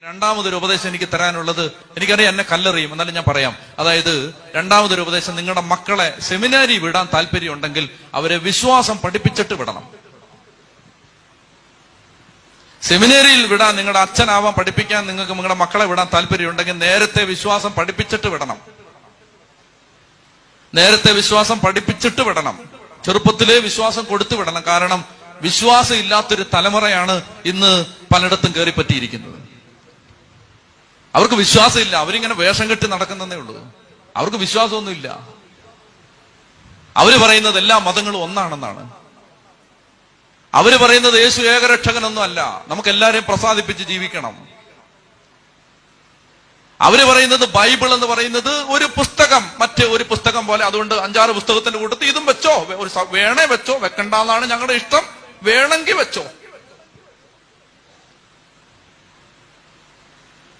രണ്ടാമതൊരു ഉപദേശം എനിക്ക് തരാനുള്ളത്, എനിക്കറിയാം എന്നെ കല്ലെറിയും, എന്നാലും ഞാൻ പറയാം. അതായത് രണ്ടാമതൊരു ഉപദേശം, നിങ്ങളുടെ മക്കളെ സെമിനാരി വിടാൻ താല്പര്യം ഉണ്ടെങ്കിൽ അവരെ വിശ്വാസം പഠിപ്പിച്ചിട്ട് വിടണം. സെമിനാരിയിൽ വിടാൻ, നിങ്ങളുടെ അച്ഛനാവാൻ പഠിപ്പിക്കാൻ നിങ്ങൾക്ക് നിങ്ങളുടെ മക്കളെ വിടാൻ താല്പര്യം ഉണ്ടെങ്കിൽ നേരത്തെ വിശ്വാസം പഠിപ്പിച്ചിട്ട് വിടണം. നേരത്തെ വിശ്വാസം പഠിപ്പിച്ചിട്ട് വിടണം. ചെറുപ്പത്തിലേ വിശ്വാസം കൊടുത്തു വിടണം. കാരണം വിശ്വാസം ഇല്ലാത്തൊരു തലമുറയാണ് ഇന്ന് പലയിടത്തും കയറിപ്പറ്റിയിരിക്കുന്നത്. അവർക്ക് വിശ്വാസമില്ല, അവരിങ്ങനെ വേഷം കെട്ടി നടക്കുന്നതേ ഉള്ളൂ. അവർക്ക് വിശ്വാസമൊന്നുമില്ല. അവര് പറയുന്നത് എല്ലാ മതങ്ങളും ഒന്നാണെന്നാണ്. അവര് പറയുന്നത് യേശു ഏകരക്ഷകനൊന്നും അല്ല, നമുക്ക് എല്ലാരെയും പ്രസാദിപ്പിച്ച് ജീവിക്കണം. അവര് പറയുന്നത് ബൈബിൾ എന്ന് പറയുന്നത് ഒരു പുസ്തകം, മറ്റേ ഒരു പുസ്തകം പോലെ, അതുകൊണ്ട് 5-6 പുസ്തകത്തിന്റെ കൂട്ടത്തിൽ ഇതും വെച്ചോ, വേണേ വെച്ചോ, വെക്കണ്ടെന്നാണ് ഞങ്ങളുടെ ഇഷ്ടം, വേണമെങ്കിൽ വെച്ചോ.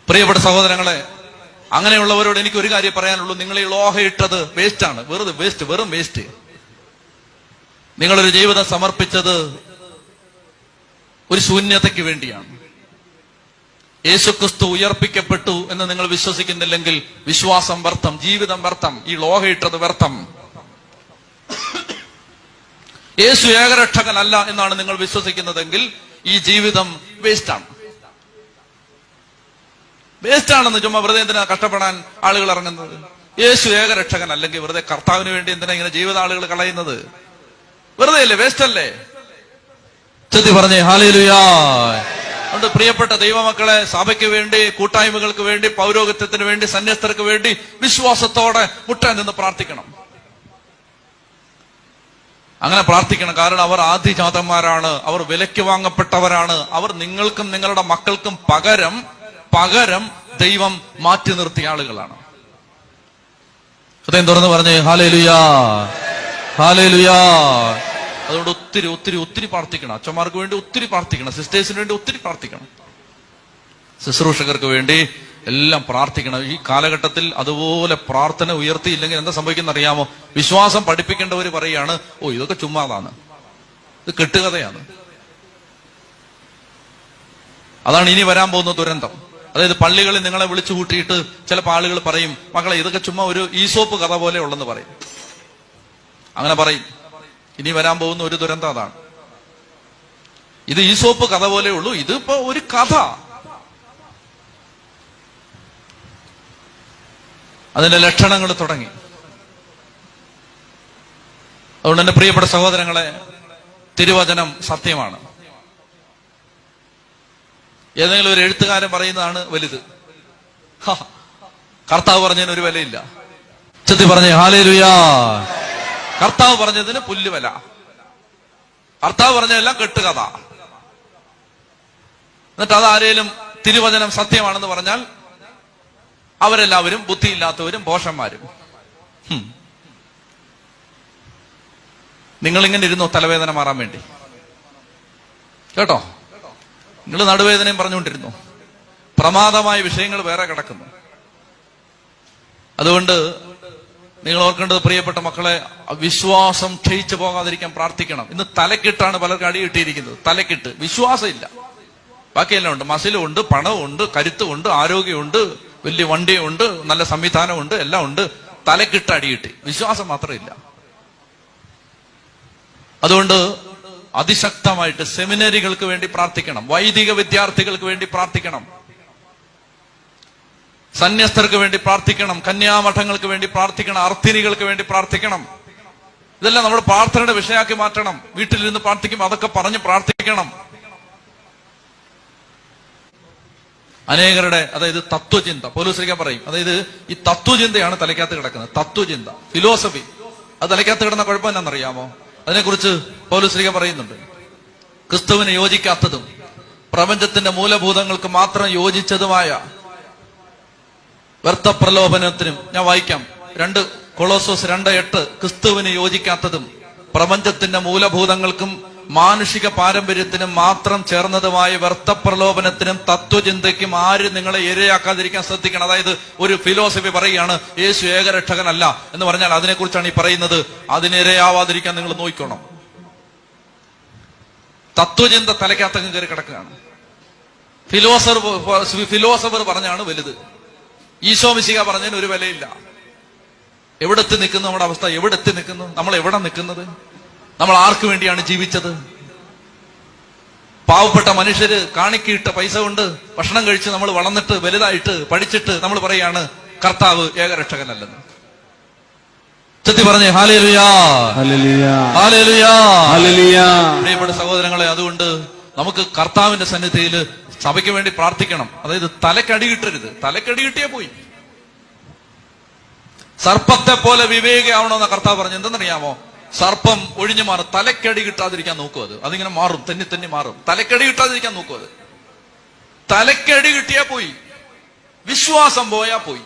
പ്രിയപ്പെട്ട സഹോദരങ്ങളെ, അങ്ങനെയുള്ളവരോട് എനിക്ക് ഒരു കാര്യം പറയാനുള്ളൂ. നിങ്ങൾ ഈ ലോഹ ഇട്ടത് വേസ്റ്റാണ്, വെറുതെ വേസ്റ്റ്, വെറും വേസ്റ്റ്. നിങ്ങളൊരു ജീവിതം സമർപ്പിച്ചത് ഒരു ശൂന്യതയ്ക്ക് വേണ്ടിയാണ്. യേശുക്രിസ്തു ഉയർപ്പിക്കപ്പെട്ടു എന്ന് നിങ്ങൾ വിശ്വസിക്കുന്നില്ലെങ്കിൽ വിശ്വാസം വ്യർത്ഥം, ജീവിതം വ്യർത്ഥം, ഈ ലോഹ ഇട്ടത് വ്യർത്ഥം. യേശു ഏകരക്ഷകനല്ല എന്നാണ് നിങ്ങൾ വിശ്വസിക്കുന്നതെങ്കിൽ ഈ ജീവിതം വേസ്റ്റാണ്. വേസ്റ്റാണെന്ന് ചുമ്മാ വെറുതെ എന്തിനാ കഷ്ടപ്പെടാൻ ആളുകൾ ഇറങ്ങുന്നത്? യേശു ഏകരക്ഷകൻ അല്ലെങ്കിൽ വെറുതെ കർത്താവിന് വേണ്ടി എന്തിനാ ഇങ്ങനെ ജീവിത ആളുകൾ കളയുന്നത്? വെറുതെ അല്ലേ, വേസ്റ്റ് അല്ലേ? ചെത്തി പറഞ്ഞേ ഹല്ലേലൂയാ. അതുകൊണ്ട് പ്രിയപ്പെട്ട ദൈവമക്കളെ, സഭയ്ക്ക് വേണ്ടി, കൂട്ടായ്മകൾക്ക് വേണ്ടി, പൗരോഹിത്യത്തിന് വേണ്ടി, സന്യസ്തർക്ക് വേണ്ടി വിശ്വാസത്തോടെ മുട്ടാൻ നിന്ന് പ്രാർത്ഥിക്കണം. അങ്ങനെ പ്രാർത്ഥിക്കണം. കാരണം അവർ ആദിജാതന്മാരാണ്, അവർ വിലയ്ക്ക് വാങ്ങപ്പെട്ടവരാണ്. അവർ നിങ്ങൾക്കും നിങ്ങളുടെ മക്കൾക്കും പകരം ദൈവം മാറ്റി നിർത്തിയ ആളുകളാണ്. ഹൃദയം തുറന്ന് പറഞ്ഞേ ഹല്ലേലൂയാ, ഹല്ലേലൂയാ. അതുകൊണ്ട് ഒത്തിരി ഒത്തിരി ഒത്തിരി പ്രാർത്ഥിക്കണം. അച്ഛന്മാർക്ക് വേണ്ടി ഒത്തിരി പ്രാർത്ഥിക്കണം, സിസ്റ്റേഴ്സിന് വേണ്ടി ഒത്തിരി പ്രാർത്ഥിക്കണം, ശുശ്രൂഷകർക്ക് വേണ്ടി എല്ലാം പ്രാർത്ഥിക്കണം. ഈ കാലഘട്ടത്തിൽ അതുപോലെ പ്രാർത്ഥന ഉയർത്തിയില്ലെങ്കിൽ എന്താ സംഭവിക്കുന്ന അറിയാമോ? വിശ്വാസം പഠിപ്പിക്കേണ്ടവർ പറയാണ്, ഓ ഇതൊക്കെ ചുമ്മാതാണ്, ഇത് കെട്ടുകഥയാണ്. അതാണ് ഇനി വരാൻ പോകുന്ന ദുരന്തം. അതായത് പള്ളികളിൽ നിങ്ങളെ വിളിച്ചു കൂട്ടിയിട്ട് ചിലപ്പോൾ ആളുകൾ പറയും, മക്കളെ ഇതൊക്കെ ചുമ്മാ ഒരു ഈസോപ്പ് കഥ പോലെ ഉള്ളെന്ന് പറയും. അങ്ങനെ പറയും. ഇനി വരാൻ പോകുന്ന ഒരു ദുരന്തം അതാണ്. ഇത് ഈസോപ്പ് കഥ പോലെ ഉള്ളൂ, ഇതിപ്പോ ഒരു കഥ. അതിന്റെ ലക്ഷണങ്ങൾ തുടങ്ങി. അതുകൊണ്ട് എന്റെ പ്രിയപ്പെട്ട സഹോദരങ്ങളെ, തിരുവചനം സത്യമാണ്. ഏതെങ്കിലും ഒരു എഴുത്തുകാരൻ പറയുന്നതാണ് വലുത്. കർത്താവ് പറഞ്ഞതിന് ഒരു വിലയില്ല. ചെത്തി പറഞ്ഞേ ഹല്ലേലൂയാ. കർത്താവ് പറഞ്ഞതിന് പുല്ലുവില. കർത്താവ് പറഞ്ഞതെല്ലാം കെട്ടുകഥ. എന്നിട്ട് അതാരേലും തിരുവചനം സത്യമാണെന്ന് പറഞ്ഞാൽ അവരെല്ലാവരും ബുദ്ധിയില്ലാത്തവരും ഭോഷന്മാരും. നിങ്ങളിങ്ങനെ ഇരുന്നോ തലവേദന മാറാൻ വേണ്ടി? കേട്ടോ, നിങ്ങൾ നടുവേദനയും പറഞ്ഞുകൊണ്ടിരുന്നു. പ്രമാദമായ വിഷയങ്ങൾ വേറെ കിടക്കുന്നു. അതുകൊണ്ട് നിങ്ങൾ ഓർക്കേണ്ടത്, പ്രിയപ്പെട്ട മക്കളെ, വിശ്വാസം ക്ഷയിച്ചു പോകാതിരിക്കാൻ പ്രാർത്ഥിക്കണം. ഇന്ന് തലക്കിട്ടാണ് പലർക്കും അടി കിട്ടിയിരിക്കുന്നത്. തലക്കിട്ട് വിശ്വാസം ഇല്ല, ബാക്കിയെല്ലാം ഉണ്ട്. മസിലും ഉണ്ട്, പണവും ഉണ്ട്, കരുത്തും ഉണ്ട്, ആരോഗ്യമുണ്ട്, വലിയ വണ്ടിയും ഉണ്ട്, നല്ല സംവിധാനമുണ്ട്, എല്ലാം ഉണ്ട്. തലക്കിട്ട് അടി കിട്ടി, വിശ്വാസം മാത്രമില്ല. അതുകൊണ്ട് അതിശക്തമായിട്ട് സെമിനറികൾക്ക് വേണ്ടി പ്രാർത്ഥിക്കണം, വൈദിക വിദ്യാർത്ഥികൾക്ക് വേണ്ടി പ്രാർത്ഥിക്കണം, സന്യസ്തർക്ക് വേണ്ടി പ്രാർത്ഥിക്കണം, കന്യാമഠങ്ങൾക്ക് വേണ്ടി പ്രാർത്ഥിക്കണം, അർത്ഥിനികൾക്ക് വേണ്ടി പ്രാർത്ഥിക്കണം. ഇതെല്ലാം നമ്മുടെ പ്രാർത്ഥനയുടെ വിഷയമാക്കി മാറ്റണം. വീട്ടിലിരുന്ന് പ്രാർത്ഥിക്കും, അതൊക്കെ പറഞ്ഞ് പ്രാർത്ഥിക്കണം. അനേകരുടെ, അതായത് തത്വചിന്ത, പൗലോസ് പറയും, അതായത് ഈ തത്വചിന്തയാണ് തലയ്ക്കകത്ത് കിടക്കുന്നത്. തത്വചിന്ത, ഫിലോസഫി, അത് തലയ്ക്കകത്ത് കിടന്ന കുഴപ്പം എന്നാണെന്നറിയാമോ? അതിനെക്കുറിച്ച് പൗലോസ് പറയുന്നുണ്ട്. ക്രിസ്തുവിന് യോജിക്കാത്തതും പ്രപഞ്ചത്തിന്റെ മൂലഭൂതങ്ങൾക്ക് മാത്രം യോജിച്ചതുമായ വ്യർത്ഥ പ്രലോഭനത്തിനും, ഞാൻ വായിക്കാം, 2 കൊളോസോസ് 2:8, ക്രിസ്തുവിന് യോജിക്കാത്തതും പ്രപഞ്ചത്തിന്റെ മൂലഭൂതങ്ങൾക്കും മാനുഷിക പാരമ്പര്യത്തിനും മാത്രം ചേർന്നതുമായ വ്യർത്ഥ പ്രലോഭനത്തിനും തത്വചിന്തയ്ക്കും ആര് നിങ്ങളെ ഇരയാക്കാതിരിക്കാൻ ശ്രദ്ധിക്കണം. അതായത് ഒരു ഫിലോസഫി പറയുകയാണ് യേശു ഏകരക്ഷകനല്ല എന്ന് പറഞ്ഞാൽ അതിനെക്കുറിച്ചാണ് ഈ പറയുന്നത്. അതിനിരയാവാതിരിക്കാൻ നിങ്ങൾ നോക്കണം. തത്വചിന്ത തലയ്ക്കകത്തങ്ങ് കയറി കിടക്കുകയാണ്. ഫിലോസഫർ പറഞ്ഞാണ് വലുത്. ഈശോ മിശിഹ പറഞ്ഞതിന് ഒരു വിലയില്ല. എവിടെ എത്തി നിൽക്കുന്നു നമ്മുടെ അവസ്ഥ? എവിടെ എത്തി നിൽക്കുന്നു? നമ്മൾ എവിടെ നിൽക്കുന്നത്? നമ്മൾ ആർക്ക് വേണ്ടിയാണ് ജീവിച്ചത്? പാവപ്പെട്ട മനുഷ്യര് കാണിക്കിട്ട പൈസ കൊണ്ട് ഭക്ഷണം കഴിച്ച് നമ്മൾ വളർന്നിട്ട് വലുതായിട്ട് പഠിച്ചിട്ട് നമ്മൾ പറയാണ് കർത്താവ് ഏകരക്ഷകനല്ലെന്ന്. ചെത്തി പറഞ്ഞേ ഹല്ലേലൂയാ, ഹല്ലേലൂയാ, ഹല്ലേലൂയാ, ഹല്ലേലൂയാ. പ്രിയപ്പെട്ട സഹോദരങ്ങളെ, അതുകൊണ്ട് നമുക്ക് കർത്താവിന്റെ സന്നിധിയിൽ സഭയ്ക്ക് വേണ്ടി പ്രാർത്ഥിക്കണം. അതായത് തലക്കടി കിട്ടരുത്. തലക്കടി കിട്ടിയേ പോയി. സർപ്പത്തെ പോലെ വിവേകിയാവണമെന്ന കർത്താവ് പറഞ്ഞു. എന്തെന്നറിയാമോ? സർപ്പം ഒഴിഞ്ഞു മാറും. തലക്കടി കിട്ടാതിരിക്കാൻ നോക്കും. അതിങ്ങനെ മാറും, തെന്നി മാറും. തലക്കടി കിട്ടാതിരിക്കാൻ നോക്കും. തലക്കടി കിട്ടിയാ പോയി. വിശ്വാസം പോയാ പോയി.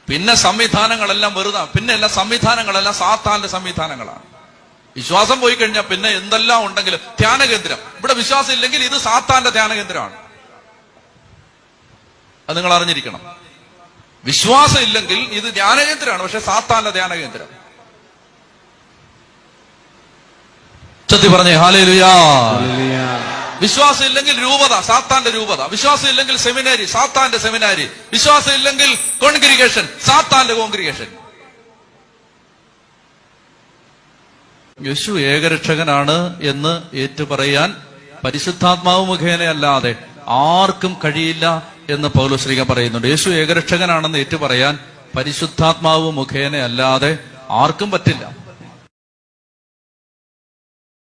പിന്നെ സംവിധാനങ്ങളെല്ലാം വെറുതെ. പിന്നെ എല്ലാ സംവിധാനങ്ങളെല്ലാം സാത്താന്റെ സംവിധാനങ്ങളാണ്. വിശ്വാസം പോയി കഴിഞ്ഞാൽ പിന്നെ എന്തെല്ലാം ഉണ്ടെങ്കിലും ധ്യാനകേന്ദ്രം. ഇവിടെ വിശ്വാസം ഇല്ലെങ്കിൽ ഇത് സാത്താന്റെ ധ്യാനകേന്ദ്രമാണ്. അത് നിങ്ങൾ അറിഞ്ഞിരിക്കണം. വിശ്വാസം ഇല്ലെങ്കിൽ ഇത് ധ്യാനകേന്ദ്രമാണ്, പക്ഷെ സാത്താന്റെ ധ്യാനകേന്ദ്രം. ചത്തി പറഞ്ഞേ ഹല്ലേലൂയാ. വിശ്വാസം ഇല്ലെങ്കിൽ രൂപത, സാത്താന്റെ രൂപത. വിശ്വാസം ഇല്ലെങ്കിൽ സെമിനാരി, സാത്താന്റെ സെമിനാരി. വിശ്വാസം ഇല്ലെങ്കിൽ കോൺഗ്രിഗേഷൻ, സാത്താന്റെ കോൺഗ്രിഗേഷൻ. യേശു ഏകരക്ഷകനാണ് എന്ന് ഏറ്റുപറയാൻ പരിശുദ്ധാത്മാവ് മുഖേനയല്ലാതെ ആർക്കും കഴിയില്ല എന്ന് പൗലോസ്ലീഹ പറയുന്നുണ്ട്. യേശു ഏകരക്ഷകനാണെന്ന് ഏറ്റുപറയാൻ പരിശുദ്ധാത്മാവ് മുഖേനയല്ലാതെ ആർക്കും പറ്റില്ല.